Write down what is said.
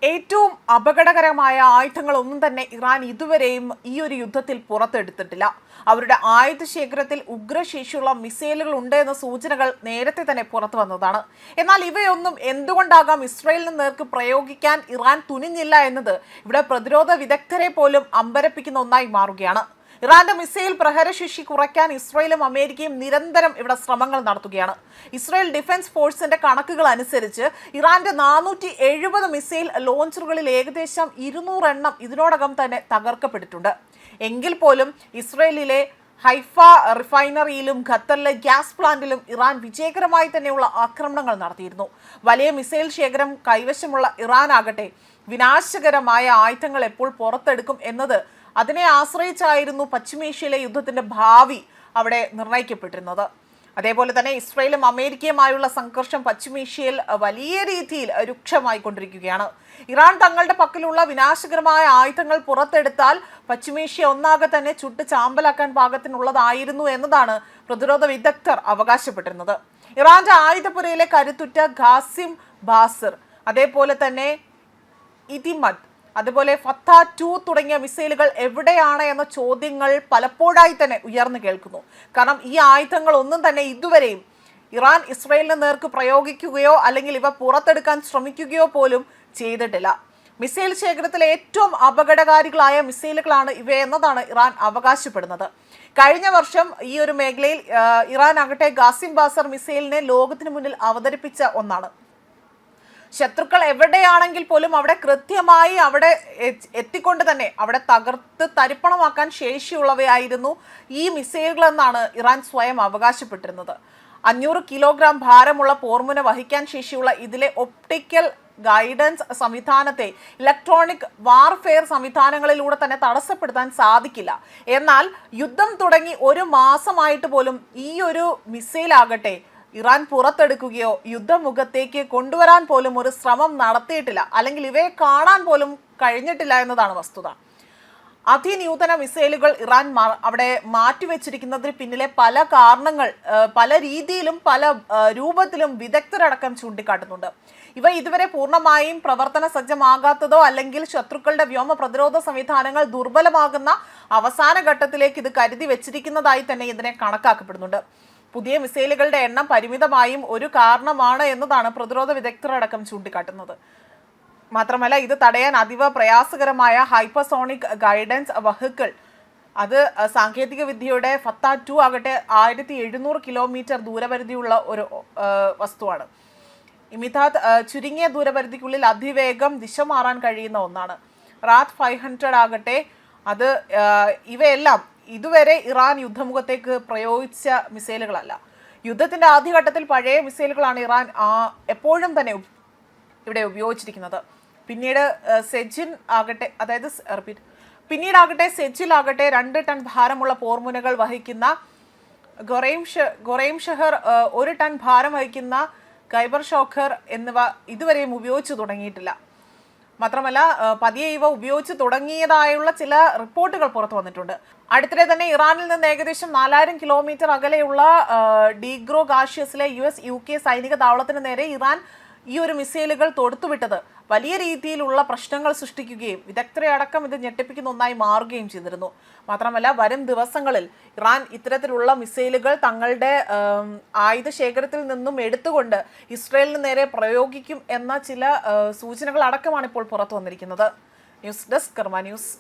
ഏറ്റവും അപകടകരമായ ആയുധങ്ങളൊന്നും തന്നെ ഇറാൻ ഇതുവരെയും ഈ ഒരു യുദ്ധത്തിൽ പുറത്തെടുത്തിട്ടില്ല. അവരുടെ ആയുധ ശേഖരത്തിൽ ഉഗ്രശേഷിയുള്ള മിസൈലുകൾ ഉണ്ട് എന്ന സൂചനകൾ നേരത്തെ തന്നെ പുറത്തു വന്നതാണ്. എന്നാൽ ഇവയൊന്നും എന്തുകൊണ്ടാകാം ഇസ്രയേലിന് നേർക്ക് പ്രയോഗിക്കാൻ ഇറാൻ തുനിഞ്ഞില്ല എന്നത് ഇവിടെ പ്രതിരോധ വിദഗ്ധരെ പോലും അമ്പരപ്പിക്കുന്ന ഒന്നായി മാറുകയാണ്. ഇറാന്റെ മിസൈൽ പ്രഹരശേഷി കുറയ്ക്കാൻ ഇസ്രയേലും അമേരിക്കയും നിരന്തരം ഇവിടെ ശ്രമങ്ങൾ നടത്തുകയാണ്. ഇസ്രയേൽ ഡിഫൻസ് ഫോഴ്സിന്റെ കണക്കുകൾ അനുസരിച്ച് ഇറാന്റെ 470 മിസൈൽ ലോഞ്ചറുകളിൽ ഏകദേശം 200 എണ്ണം ഇതിനോടകം തന്നെ തകർക്കപ്പെട്ടിട്ടുണ്ട്. എങ്കിൽ പോലും ഇസ്രയേലിലെ ഹൈഫ റിഫൈനറിയിലും ഖത്തറിലെ ഗ്യാസ് പ്ലാന്റിലും ഇറാൻ വിജയകരമായി തന്നെയുള്ള ആക്രമണങ്ങൾ നടത്തിയിരുന്നു. വലിയ മിസൈൽ ശേഖരം കൈവശമുള്ള ഇറാൻ ആകട്ടെ വിനാശകരമായ ആയുധങ്ങൾ എപ്പോൾ പുറത്തെടുക്കും എന്നത് അതിനെ ആശ്രയിച്ചായിരുന്നു പശ്ചിമേഷ്യയിലെ യുദ്ധത്തിന്റെ ഭാവി അവിടെ നിർണയിക്കപ്പെട്ടിരുന്നത്. അതേപോലെ തന്നെ ഇസ്രയേലും അമേരിക്കയുമായുള്ള സംഘർഷം പശ്ചിമേഷ്യയിൽ വലിയ രീതിയിൽ രൂക്ഷമായിക്കൊണ്ടിരിക്കുകയാണ്. ഇറാൻ തങ്ങളുടെ പക്കലുള്ള വിനാശകരമായ ആയുധങ്ങൾ പുറത്തെടുത്താൽ പശ്ചിമേഷ്യ ഒന്നാകെ തന്നെ ചുട്ട് ചാമ്പലാക്കാൻ പാകത്തിനുള്ളതായിരുന്നു എന്നതാണ് പ്രതിരോധ വിദഗ്ധർ അവകാശപ്പെട്ടിരുന്നത്. ഇറാന്റെ ആയുധപുരയിലെ കരുത്തുറ്റ ഖാസിം ബാസിർ, അതേപോലെ തന്നെ ഇതിമദ്, അതുപോലെ ഫത്ത 2 തുടങ്ങിയ മിസൈലുകൾ എവിടെയാണ് എന്ന ചോദ്യങ്ങൾ പലപ്പോഴായി തന്നെ ഉയർന്നു കേൾക്കുന്നു. കാരണം ഈ ആയുധങ്ങൾ ഒന്നും തന്നെ ഇതുവരെയും ഇറാൻ ഇസ്രയേലിന് നേർക്ക് പ്രയോഗിക്കുകയോ അല്ലെങ്കിൽ ഇവ പുറത്തെടുക്കാൻ ശ്രമിക്കുകയോ പോലും ചെയ്തിട്ടില്ല. മിസൈൽ ശേഖരത്തിലെ ഏറ്റവും അപകടകാരികളായ മിസൈലുകളാണ് ഇവയെന്നതാണ് ഇറാൻ അവകാശപ്പെടുന്നത്. കഴിഞ്ഞ വർഷം ഈ ഒരു മേഖലയിൽ ഇറാൻ ആകട്ടെ ഖാസിം ബാസർ മിസൈലിനെ ലോകത്തിന് മുന്നിൽ അവതരിപ്പിച്ച ഒന്നാണ്. ശത്രുക്കൾ എവിടെയാണെങ്കിൽ പോലും അവിടെ കൃത്യമായി അവിടെ എത്തിക്കൊണ്ട് തന്നെ അവിടെ തകർത്ത് തരിപ്പണമാക്കാൻ ശേഷിയുള്ളവയായിരുന്നു ഈ മിസൈലുകൾ എന്നാണ് ഇറാൻ സ്വയം അവകാശപ്പെട്ടിരുന്നത്. 500 കിലോഗ്രാം ഭാരമുള്ള പോർമുന വഹിക്കാൻ ശേഷിയുള്ള ഇതിലെ ഒപ്റ്റിക്കൽ ഗൈഡൻസ് സംവിധാനത്തെ ഇലക്ട്രോണിക് വാർഫെയർ സംവിധാനങ്ങളിലൂടെ തന്നെ തടസ്സപ്പെടുത്താൻ സാധിക്കില്ല. എന്നാൽ യുദ്ധം തുടങ്ങി 1 മാസമായിട്ട് പോലും ഈ ഒരു മിസൈൽ ആകട്ടെ ഇറാൻ പുറത്തെടുക്കുകയോ യുദ്ധമുഖത്തേക്ക് കൊണ്ടുവരാൻ പോലും ഒരു ശ്രമം നടത്തിയിട്ടില്ല, അല്ലെങ്കിൽ ഇവയെ കാണാൻ പോലും കഴിഞ്ഞിട്ടില്ല എന്നതാണ് വസ്തുത. അതിനൂതന മിസൈലുകൾ ഇറാൻ അവിടെ മാറ്റിവെച്ചിരിക്കുന്നതിന് പിന്നിലെ പല കാരണങ്ങൾ പല രീതിയിലും പല രൂപത്തിലും വിദഗ്ധരടക്കം ചൂണ്ടിക്കാട്ടുന്നുണ്ട്. ഇവ ഇതുവരെ പൂർണ്ണമായും പ്രവർത്തന സജ്ജമാകാത്തതോ അല്ലെങ്കിൽ ശത്രുക്കളുടെ വ്യോമ പ്രതിരോധ സംവിധാനങ്ങൾ ദുർബലമാകുന്ന അവസാന ഘട്ടത്തിലേക്ക് ഇത് കരുതി വെച്ചിരിക്കുന്നതായി തന്നെ ഇതിനെ കണക്കാക്കപ്പെടുന്നുണ്ട്. പുതിയ മിസൈലുകളുടെ എണ്ണം പരിമിതമായും ഒരു കാരണമാണ് എന്നതാണ് പ്രതിരോധ വിദഗ്ധരടക്കം ചൂണ്ടിക്കാട്ടുന്നത്. മാത്രമല്ല ഇത് തടയാൻ അതീവ പ്രയാസകരമായ ഹൈപ്പർസോണിക് ഗൈഡൻസ് വെഹിക്കിൾ, അത് സാങ്കേതിക വിദ്യയുടെ ഫത്ത 2 ആകട്ടെ 1700 കിലോമീറ്റർ ദൂരപരിധിയുള്ള ഒരു വസ്തുവാണ്. ഇമിതാദ് ചുരുങ്ങിയ ദൂരപരിധിക്കുള്ളിൽ അതിവേഗം ദിശ മാറാൻ കഴിയുന്ന ഒന്നാണ്. റാത്ത് 500 ആകട്ടെ അത് ഇവയെല്ലാം ഇതുവരെ ഇറാൻ യുദ്ധമുഖത്തേക്ക് പ്രയോഗിച്ച മിസൈലുകളല്ല. യുദ്ധത്തിന്റെ ആദ്യഘട്ടത്തിൽ പഴയ മിസൈലുകളാണ് ഇറാൻ എപ്പോഴും തന്നെ ഇവിടെ ഉപയോഗിച്ചിരിക്കുന്നത്. പിന്നീട് സെജിൻ ആകട്ടെ സെജിൽ ആകട്ടെ 2 ടൺ ഭാരമുള്ള പോർമുനകൾ വഹിക്കുന്ന ഗൊറൈം ഷഹർ 1 ടൺ ഭാരം വഹിക്കുന്ന ഖൈബർ ഷോഖർ എന്നിവ ഇതുവരെയും ഉപയോഗിച്ചു തുടങ്ങിയിട്ടില്ല. മാത്രമല്ല പതിയെ ഇവ ഉപയോഗിച്ച് തുടങ്ങിയതായുള്ള ചില റിപ്പോർട്ടുകൾ പുറത്തു വന്നിട്ടുണ്ട്. അടുത്തിടെ തന്നെ ഇറാനിൽ നിന്ന് ഏകദേശം 4000 കിലോമീറ്റർ അകലെയുള്ള ഡീഗ്രോ ഗാഷ്യസിലെ US UK സൈനിക താവളത്തിന് നേരെ ഇറാൻ ഈ ഒരു മിസൈലുകൾ തൊടുത്തുവിട്ടത് വലിയ രീതിയിലുള്ള പ്രശ്നങ്ങൾ സൃഷ്ടിക്കുകയും വിദഗ്ധരെ അടക്കം ഇത് ഞെട്ടിപ്പിക്കുന്ന ഒന്നായി മാറുകയും ചെയ്തിരുന്നു. മാത്രമല്ല വരും ദിവസങ്ങളിൽ ഇറാൻ ഇത്തരത്തിലുള്ള മിസൈലുകൾ തങ്ങളുടെ ആയുധ ശേഖരത്തിൽ നിന്നും എടുത്തുകൊണ്ട് ഇസ്രയേലിന് നേരെ പ്രയോഗിക്കും എന്ന ചില സൂചനകൾ അടക്കമാണ് ഇപ്പോൾ പുറത്തു വന്നിരിക്കുന്നത്. ന്യൂസ് ഡെസ്ക് കർമ്മ ന്യൂസ്.